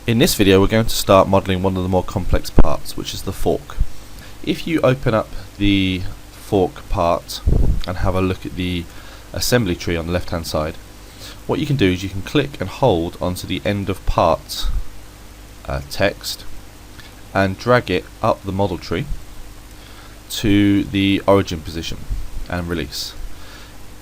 In this video we're going to start modelling one of the more complex parts, which is the fork. If you open up the fork part and have a look at the assembly tree on the left hand side, what you can do is you can click and hold onto the end of part text and drag it up the model tree to the origin position and release.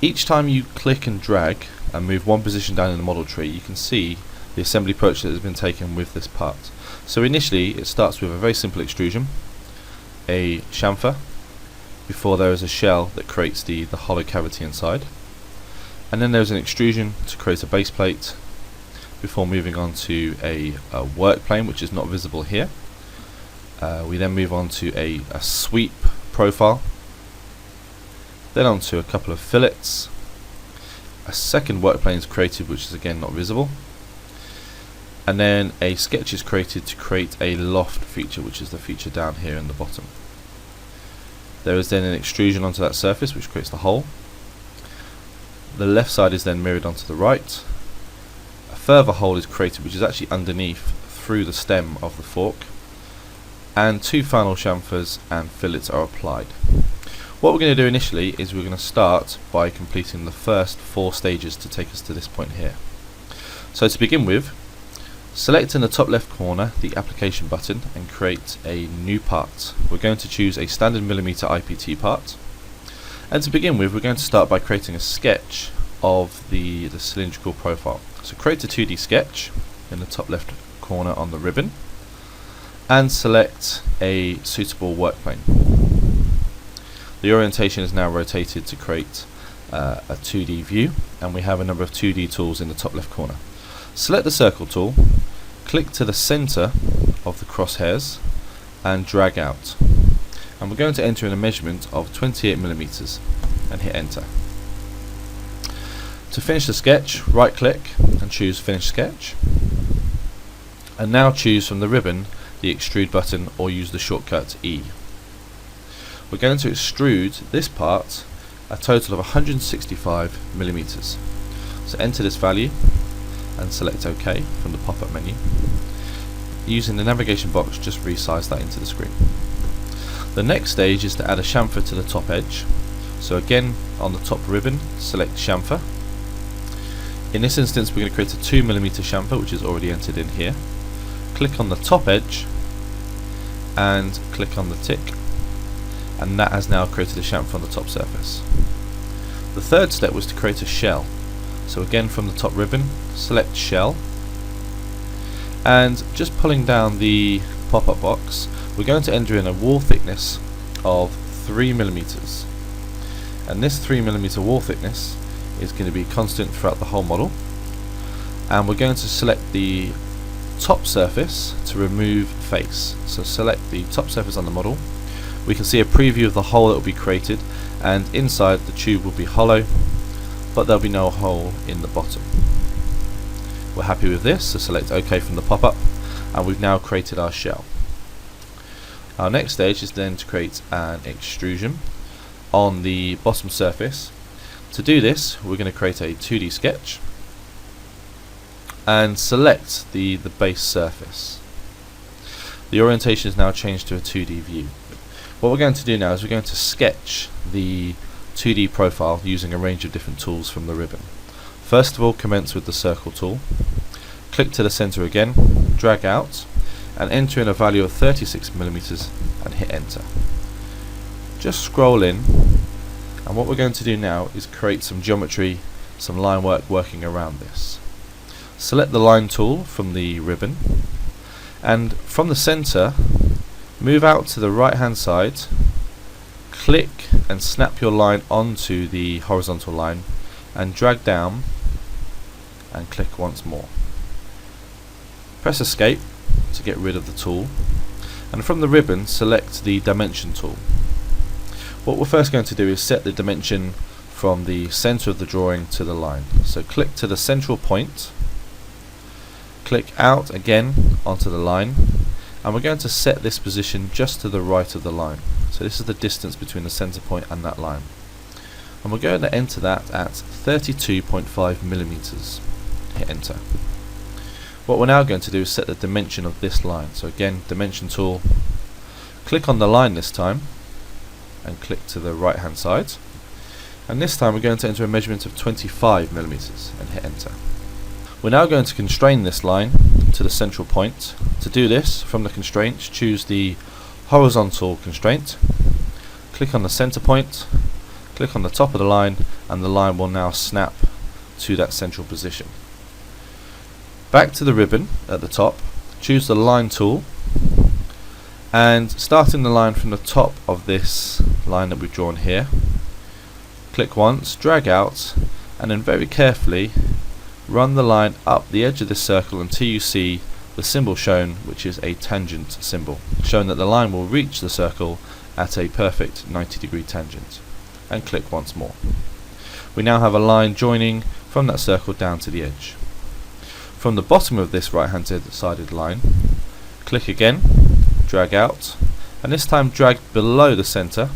Each time you click and drag and move one position down in the model tree, you can see the assembly approach that has been taken with this part. So initially it starts with a very simple extrusion, a chamfer, before there is a shell that creates the hollow cavity inside, and then there's an extrusion to create a base plate before moving on to a work plane, which is not visible here. We then move on to a sweep profile, then on to a couple of fillets. A second work plane is created, which is again not visible, and then a sketch is created to create a loft feature, which is the feature down here in the bottom. There is then an extrusion onto that surface which creates the hole. The left side is then mirrored onto the right. A further hole is created, which is actually underneath through the stem of the fork, and two final chamfers and fillets are applied. What we're going to do initially is we're going to start by completing the first 4 stages to take us to this point here. So to begin with, select in the top left corner the application button and create a new part. We're going to choose a standard millimeter IPT part, and to begin with we're going to start by creating a sketch of the cylindrical profile. So create a 2D sketch in the top left corner on the ribbon and select a suitable work plane. The orientation is now rotated to create a 2D view, and we have a number of 2D tools in the top left corner. Select the circle tool, click to the center of the crosshairs and drag out, and we're going to enter in a measurement of 28mm and hit enter. To finish the sketch, right click and choose finish sketch, and now choose from the ribbon the extrude button or use the shortcut E. We're going to extrude this part a total of 165mm. So enter this value and select OK from the pop-up menu. Using the navigation box, just resize that into the screen. The next stage is to add a chamfer to the top edge. So again, on the top ribbon, select chamfer. In this instance we're going to create a 2mm chamfer, which is already entered in here. Click on the top edge and click on the tick, and that has now created a chamfer on the top surface. The third step was to create a shell. So again, from the top ribbon, select shell, and just pulling down the pop-up box, we're going to enter in a wall thickness of 3mm, and this 3mm wall thickness is going to be constant throughout the whole model. And we're going to select the top surface to remove face. So select the top surface on the model. We can see a preview of the hole that will be created, and inside the tube will be hollow, but there'll be no hole in the bottom. We're happy with this, so select OK from the pop-up, and we've now created our shell. Our next stage is then to create an extrusion on the bottom surface. To do this, we're going to create a 2D sketch and select the base surface. The orientation is now changed to a 2D view. What we're going to do now is we're going to sketch the 2D profile using a range of different tools from the ribbon. First of all, commence with the circle tool. Click to the center again, drag out, and enter in a value of 36mm and hit enter. Just scroll in, and what we're going to do now is create some geometry, some line work working around this. Select the line tool from the ribbon, and from the center move out to the right hand side, click and snap your line onto the horizontal line and drag down and click once more. Press escape to get rid of the tool, and from the ribbon select the dimension tool. What we're first going to do is set the dimension from the center of the drawing to the line. So click to the central point, click out again onto the line, and we're going to set this position just to the right of the line. So this is the distance between the center point and that line, and we're going to enter that at 32.5mm. Hit enter. What we're now going to do is set the dimension of this line. So again, dimension tool, click on the line this time and click to the right hand side, and this time we're going to enter a measurement of 25 millimeters and hit enter. We're now going to constrain this line to the central point. To do this, from the constraints, choose the horizontal constraint, click on the center point, click on the top of the line, and the line will now snap to that central position. Back to the ribbon at the top, choose the line tool, and starting the line from the top of this line that we've drawn here, click once, drag out, and then very carefully run the line up the edge of this circle until you see the symbol shown, which is a tangent symbol, showing that the line will reach the circle at a perfect 90-degree tangent, and click once more. We now have a line joining from that circle down to the edge. From the bottom of this right hand sided line, click again, drag out, and this time drag below the center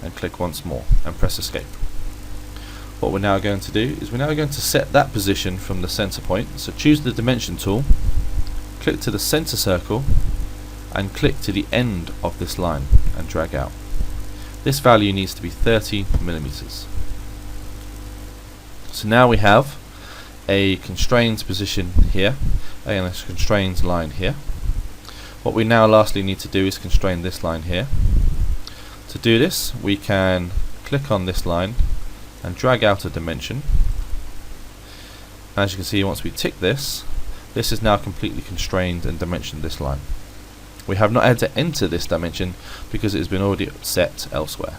and click once more and press escape. What we're now going to do is we're now going to set that position from the center point. So choose the dimension tool, click to the center circle and click to the end of this line and drag out. This value needs to be 30 millimeters. So now we have a constrained position here and a constrained line here. What we now lastly need to do is constrain this line here. To do this, we can click on this line and drag out a dimension. As you can see, once we tick this, this is now completely constrained and dimensioned this line. We have not had to enter this dimension because it has been already set elsewhere.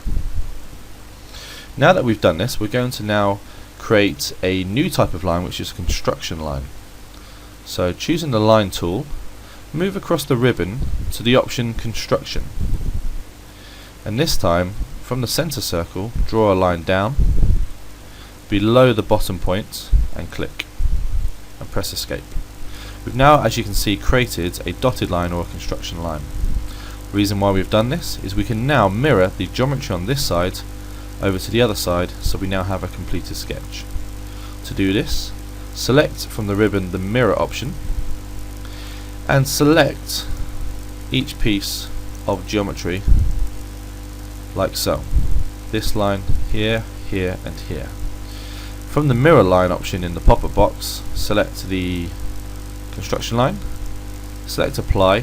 Now that we've done this, we're going to now create a new type of line, which is a construction line. So choosing the line tool, move across the ribbon to the option construction, and this time from the center circle draw a line down below the bottom point and click and press escape. We've now, as you can see, created a dotted line or a construction line. The reason why we've done this is we can now mirror the geometry on this side over to the other side, so we now have a completed sketch. To do this, select from the ribbon the mirror option and select each piece of geometry like so. This line here, here and here. From the mirror line option in the pop-up box, select the construction line, select apply,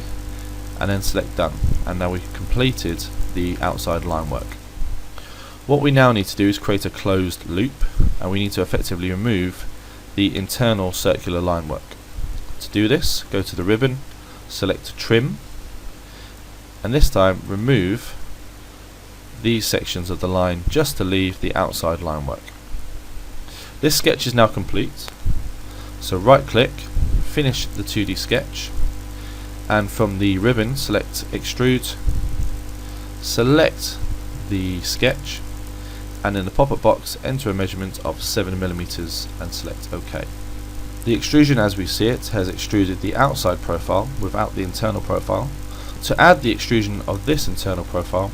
and then select done. And now we've completed the outside line work. What we now need to do is create a closed loop, and we need to effectively remove the internal circular line work. To do this, go to the ribbon, select trim, and this time remove these sections of the line just to leave the outside line work. This sketch is now complete, so right click, finish the 2D sketch, and from the ribbon select extrude, select the sketch, and in the pop-up box enter a measurement of 7mm and select OK. The extrusion as we see it has extruded the outside profile without the internal profile. To add the extrusion of this internal profile,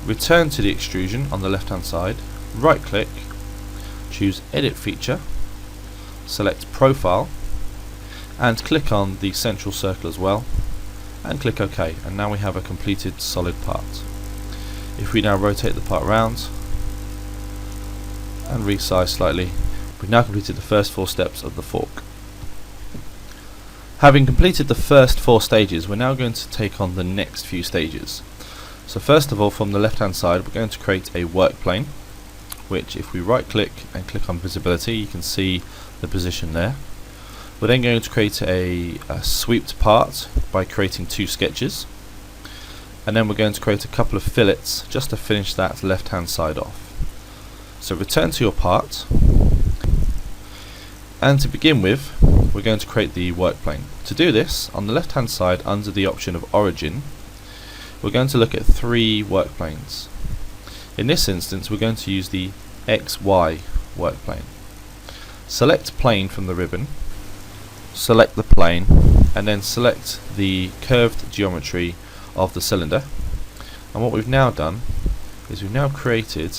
return to the extrusion on the left hand side, right click, choose edit feature, select profile, and click on the central circle as well, and click OK, and now we have a completed solid part. If we now rotate the part around and resize slightly, we've now completed the first 4 steps of the fork. Having completed the first 4 stages, we're now going to take on the next few stages. So first of all, from the left hand side, we're going to create a work plane, which if we right click and click on visibility, you can see the position there. We're then going to create a swept part by creating 2 sketches, and then we're going to create a couple of fillets just to finish that left hand side off. So return to your part, and to begin with we're going to create the work plane. To do this, on the left hand side under the option of origin, we're going to look at 3 work planes. In this instance we're going to use the XY work plane. Select plane from the ribbon, select the plane, and then select the curved geometry of the cylinder. And what we've now done is we've now created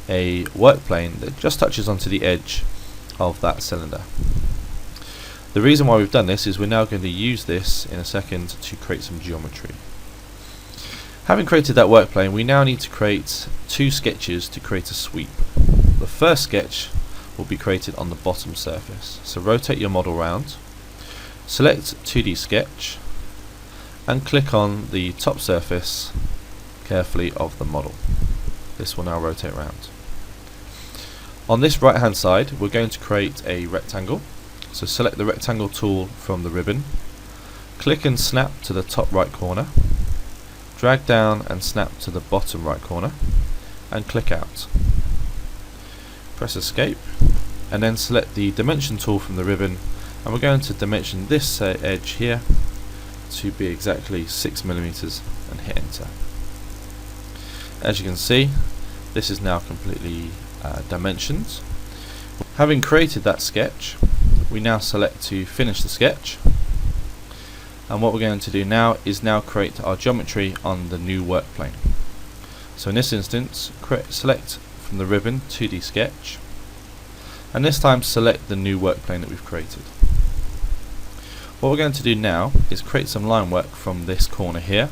a work plane that just touches onto the edge of that cylinder. The reason why we've done this is we're now going to use this in a second to create some geometry. Having created that work plane, we now need to create two sketches to create a sweep. The first sketch will be created on the bottom surface. So rotate your model round, select 2D sketch, and click on the top surface carefully of the model. This will now rotate round. On this right hand side, we're going to create a rectangle. So select the rectangle tool from the ribbon, click and snap to the top right corner, drag down and snap to the bottom right corner, and click out. Press escape, and then select the dimension tool from the ribbon, and we're going to dimension this edge here to be exactly 6mm and hit enter. As you can see, this is now completely dimensioned. Having created that sketch, we now select to finish the sketch, and what we're going to do now is create our geometry on the new work plane. So in this instance, select from the ribbon 2D sketch, and this time select the new work plane that we've created. What we're going to do now is create some line work from this corner here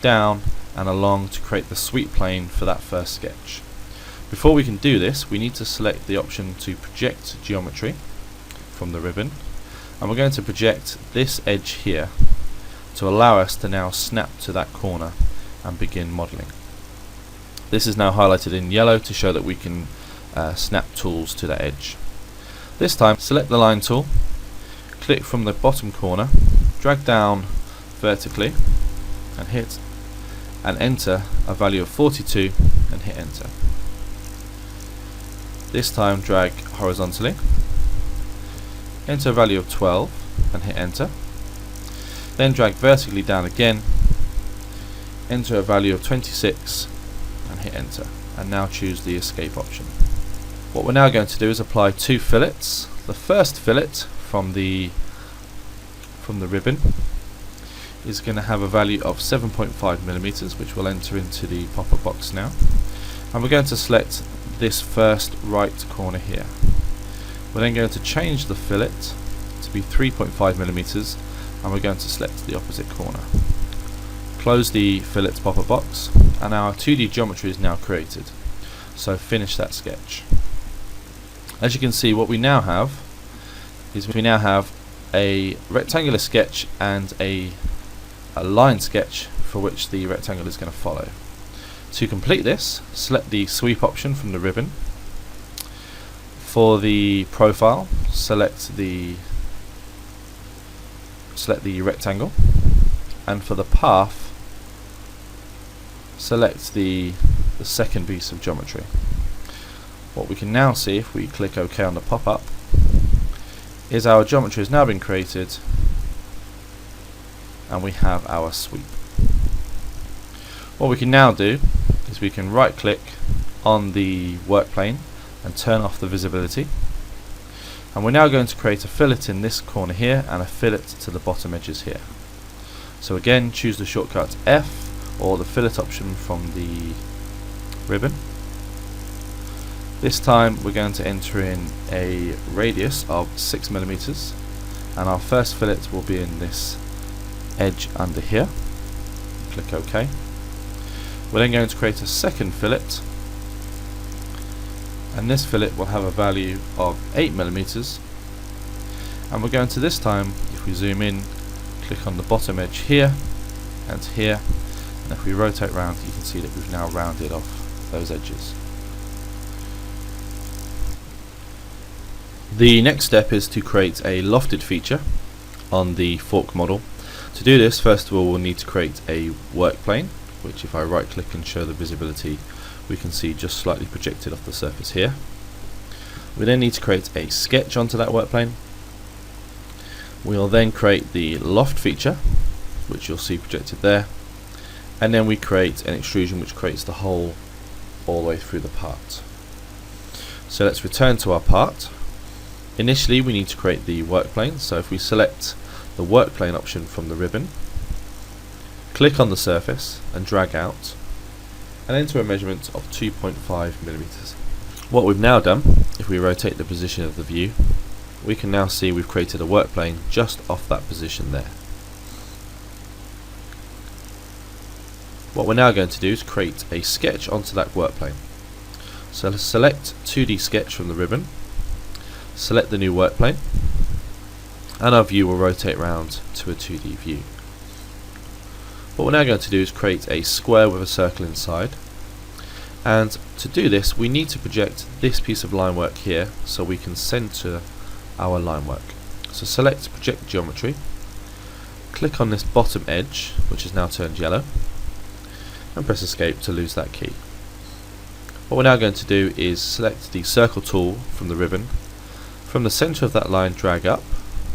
down and along to create the sweep plane for that first sketch. Before we can do this, we need to select the option to project geometry from the ribbon, and we're going to project this edge here to allow us to now snap to that corner and begin modeling. This is now highlighted in yellow to show that we can snap tools to that edge. This time select the line tool, click from the bottom corner, drag down vertically and hit and enter a value of 42 and hit enter. This time drag horizontally, enter a value of 12 and hit enter. Then drag vertically down again, enter a value of 26 and hit enter, and now choose the escape option. What we're now going to do is apply two fillets. The first fillet from the ribbon is going to have a value of 7.5mm, which we'll enter into the pop-up box now, and we're going to select this first right corner here. We're then going to change the fillet to be 3.5mm, and we're going to select the opposite corner. Close the fillet pop-up box, and our 2D geometry is now created. So finish that sketch. As you can see, what we now have is a rectangular sketch and a line sketch for which the rectangle is going to follow. To complete this, select the sweep option from the ribbon. For the profile, select the rectangle, and for the path, select the second piece of geometry. What we can now see, if we click OK on the pop-up, is our geometry has now been created and we have our sweep. What we can now do is we can right click on the work plane and turn off the visibility, and we're now going to create a fillet in this corner here and a fillet to the bottom edges here. So again, choose the shortcut F or the fillet option from the ribbon. This time we're going to enter in a radius of 6mm, and our first fillet will be in this edge under here. Click OK. We're then going to create a second fillet, and this fillet will have a value of 8mm, and we're going to this time, if we zoom in, click on the bottom edge here and here, and if we rotate around, you can see that we've now rounded off those edges. The next step is to create a lofted feature on the fork model. To do this, first of all, we'll need to create a work plane, which if I right click and show the visibility, we can see just slightly projected off the surface here. We then need to create a sketch onto that work plane. We'll then create the loft feature, which you'll see projected there, and then we create an extrusion which creates the hole all the way through the part. So let's return to our part. Initially we need to create the work plane, so if we select the work plane option from the ribbon, click on the surface and drag out, and enter a measurement of 2.5mm. What we've now done, if we rotate the position of the view, we can now see we've created a work plane just off that position there. What we're now going to do is create a sketch onto that work plane. So let's select 2D sketch from the ribbon, select the new work plane, and our view will rotate around to a 2D view. What we're now going to do is create a square with a circle inside, and to do this we need to project this piece of line work here so we can center our line work. So select project geometry, click on this bottom edge which is now turned yellow, and press escape to lose that key. What we're now going to do is select the circle tool from the ribbon, from the center of that line drag up,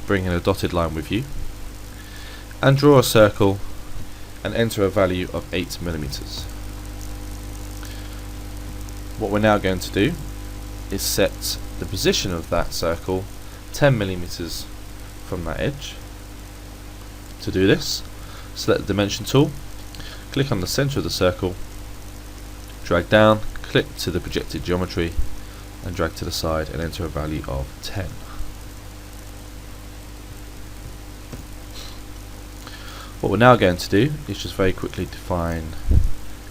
bring in a dotted line with you, and draw a circle and enter a value of 8mm. What we're now going to do is set the position of that circle 10mm from that edge. To do this, select the dimension tool, click on the center of the circle, drag down, click to the projected geometry, and drag to the side and enter a value of 10. What we're now going to do is just very quickly define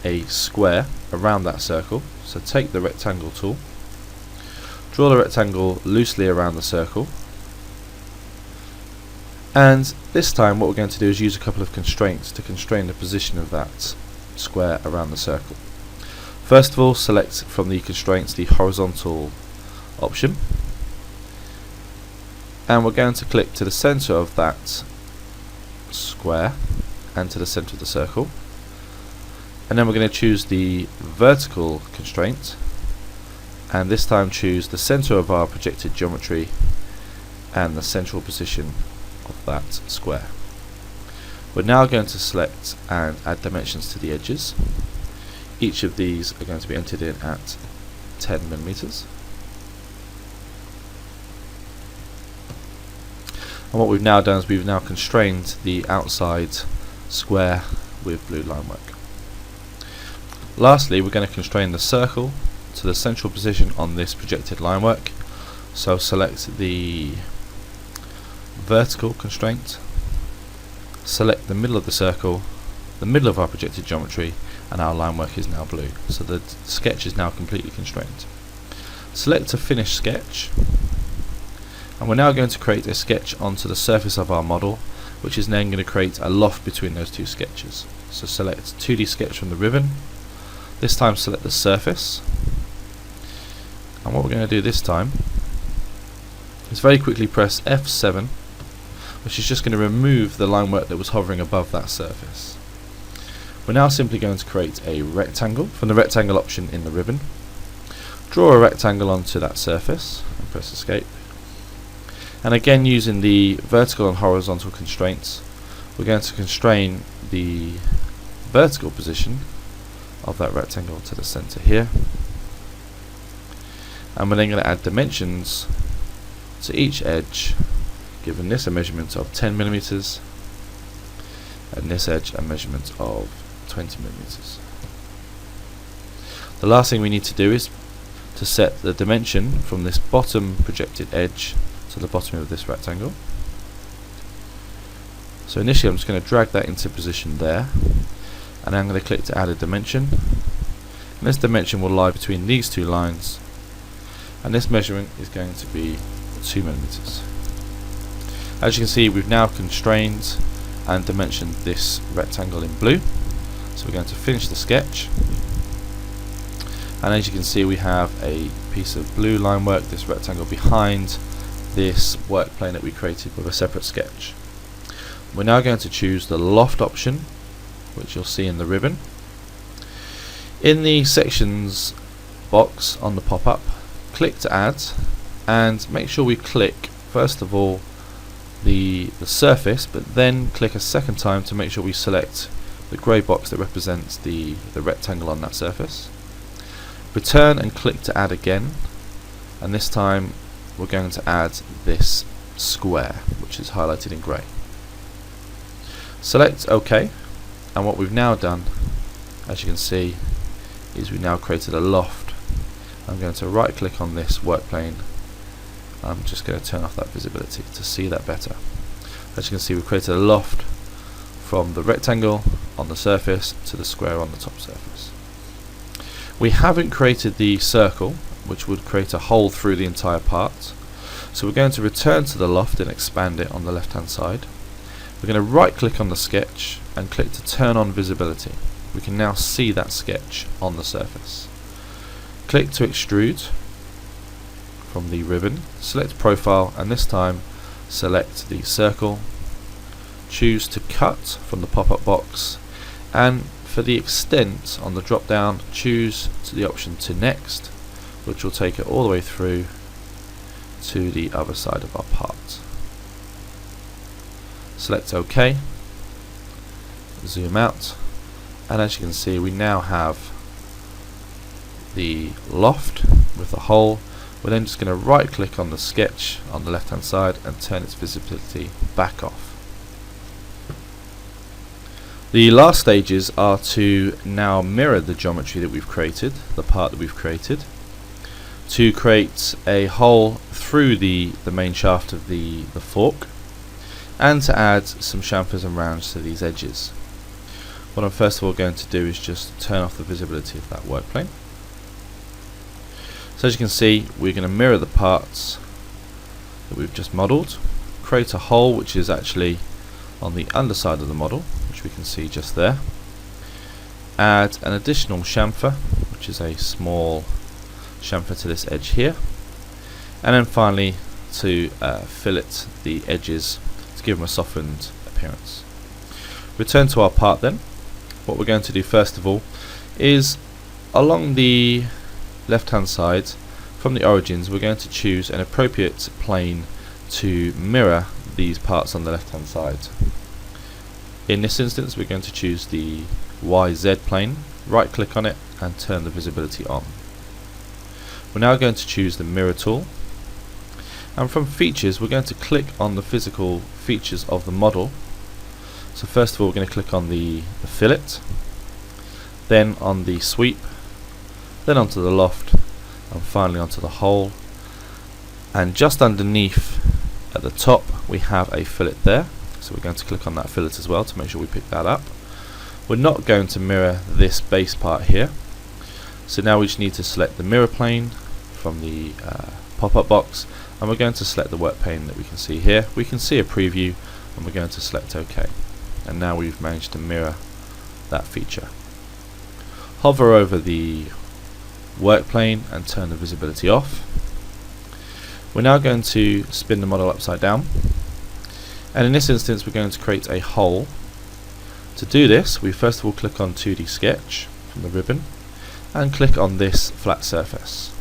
a square around that circle. So take the rectangle tool, draw the rectangle loosely around the circle, and this time what we're going to do is use a couple of constraints to constrain the position of that square around the circle. First of all, select from the constraints the horizontal option, and we're going to click to the center of that square and to the center of the circle, and then we're going to choose the vertical constraint, and this time choose the center of our projected geometry and the central position of that square. We're now going to select and add dimensions to the edges. Each of these are going to be entered in at 10mm. And what we've now done is we've now constrained the outside square with blue line work. Lastly, we're going to constrain the circle to the central position on this projected line work. So select the vertical constraint, select the middle of the circle, the middle of our projected geometry, and our line work is now blue. So the sketch is now completely constrained. Select a finished sketch, and we're now going to create a sketch onto the surface of our model, which is then going to create a loft between those two sketches. So select 2D sketch from the ribbon, this time select the surface, and what we're going to do this time is very quickly press F7, which is just going to remove the line work that was hovering above that surface. We're now simply going to create a rectangle from the rectangle option in the ribbon, draw a rectangle onto that surface and press escape, and again using the vertical and horizontal constraints we're going to constrain the vertical position of that rectangle to the center here, and we're then going to add dimensions to each edge, given this a measurement of 10mm and this edge a measurement of 20mm. The last thing we need to do is to set the dimension from this bottom projected edge to the bottom of this rectangle. So initially I'm just going to drag that into position there, and then I'm going to click to add a dimension, and this dimension will lie between these two lines, and this measurement is going to be 2mm. As you can see, we've now constrained and dimensioned this rectangle in blue. So we're going to finish the sketch, and as you can see we have a piece of blue line work, this rectangle behind this work plane that we created with a separate sketch. We're now going to choose the loft option, which you'll see in the ribbon. In the sections box on the pop-up, click to add, and make sure we click first of all the surface, but then click a second time to make sure we select the grey box that represents the rectangle on that surface. Return and click to add again, and this time we're going to add this square which is highlighted in grey. Select OK, and what we've now done, as you can see, is we've now created a loft. I'm going to right click on this work plane I'm just going to turn off that visibility to see that better. As you can see, we've created a loft from the rectangle on the surface to the square on the top surface. We haven't created the circle, which would create a hole through the entire part. So we're going to return to the loft and expand it on the left hand side. We're going to right click on the sketch and click to turn on visibility. We can now see that sketch on the surface. Click to extrude from the ribbon, select profile, and this time select the circle. Choose to cut from the pop-up box, and for the extent on the drop down, choose to the option to next, which will take it all the way through to the other side of our part. Select OK, zoom out, and as you can see, we now have the loft with the hole. We're then just going to right click on the sketch on the left hand side and turn its visibility back off. The last stages are to now mirror the geometry that we've created, the part that we've created, to create a hole through the main shaft of the fork, and to add some chamfers and rounds to these edges. What I'm first of all going to do is just turn off the visibility of that workplane. So as you can see, we're going to mirror the parts that we've just modelled, create a hole which is actually on the underside of the model, which we can see just there, add an additional chamfer, which is a small chamfer to this edge here, and then finally to fillet the edges to give them a softened appearance. Return to our part then. What we're going to do first of all is along the left hand side from the origins, we're going to choose an appropriate plane to mirror these parts on the left hand side. In this instance, we're going to choose the YZ plane, right click on it and turn the visibility on. We're now going to choose the mirror tool, and from features we're going to click on the physical features of the model. So first of all, we're going to click on the fillet, then on the sweep, then onto the loft, and finally onto the hole. And just underneath at the top we have a fillet there, so we're going to click on that fillet as well to make sure we pick that up. We're not going to mirror this base part here, so now we just need to select the mirror plane from the pop-up box, and we're going to select the work plane that we can see here. We can see a preview, and we're going to select OK, and now we've managed to mirror that feature. Hover over the work plane and turn the visibility off. We're now going to spin the model upside down, and in this instance we're going to create a hole. To do this, we first of all click on 2D sketch from the ribbon and click on this flat surface.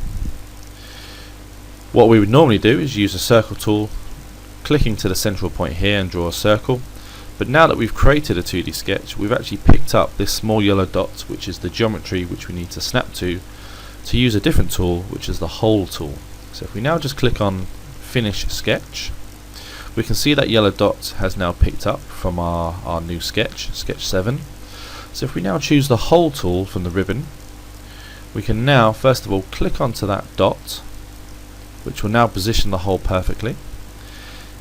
What we would normally do is use a circle tool, clicking to the central point here and draw a circle, but now that we've created a 2D sketch, we've actually picked up this small yellow dot, which is the geometry which we need to snap to use a different tool, which is the hole tool. So if we now just click on finish sketch, we can see that yellow dot has now picked up from our new sketch, sketch 7. So if we now choose the hole tool from the ribbon, we can now first of all click onto that dot, which will now position the hole perfectly.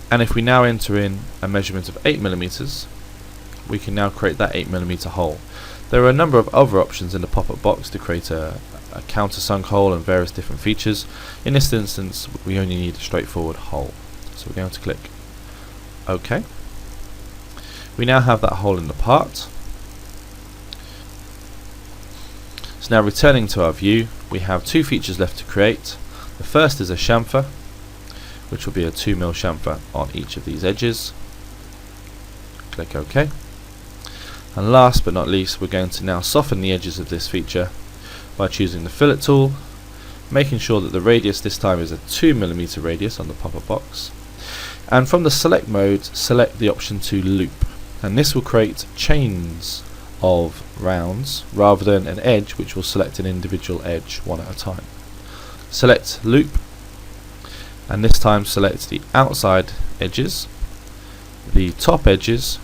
And if we now enter in a measurement of 8mm, we can now create that 8mm hole. There are a number of other options in the pop-up box to create a countersunk hole and various different features. In this instance, we only need a straightforward hole. So we're going to click OK. We now have that hole in the part. So now returning to our view, we have two features left to create. The first is a chamfer, which will be a 2mm chamfer on each of these edges. Click OK. And last but not least, we're going to now soften the edges of this feature by choosing the fillet tool, making sure that the radius this time is a 2mm radius on the pop-up box, and from the select mode select the option to loop, and this will create chains of rounds rather than an edge which will select an individual edge one at a time. Select loop, and this time select the outside edges, the top edges,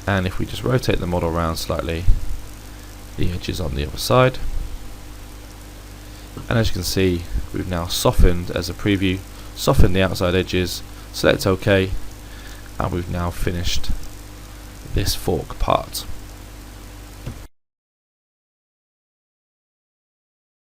and if we just rotate the model around slightly, the edges on the other side. And as you can see, we've now softened, as a preview, soften the outside edges, select OK, and we've now finished this fork part.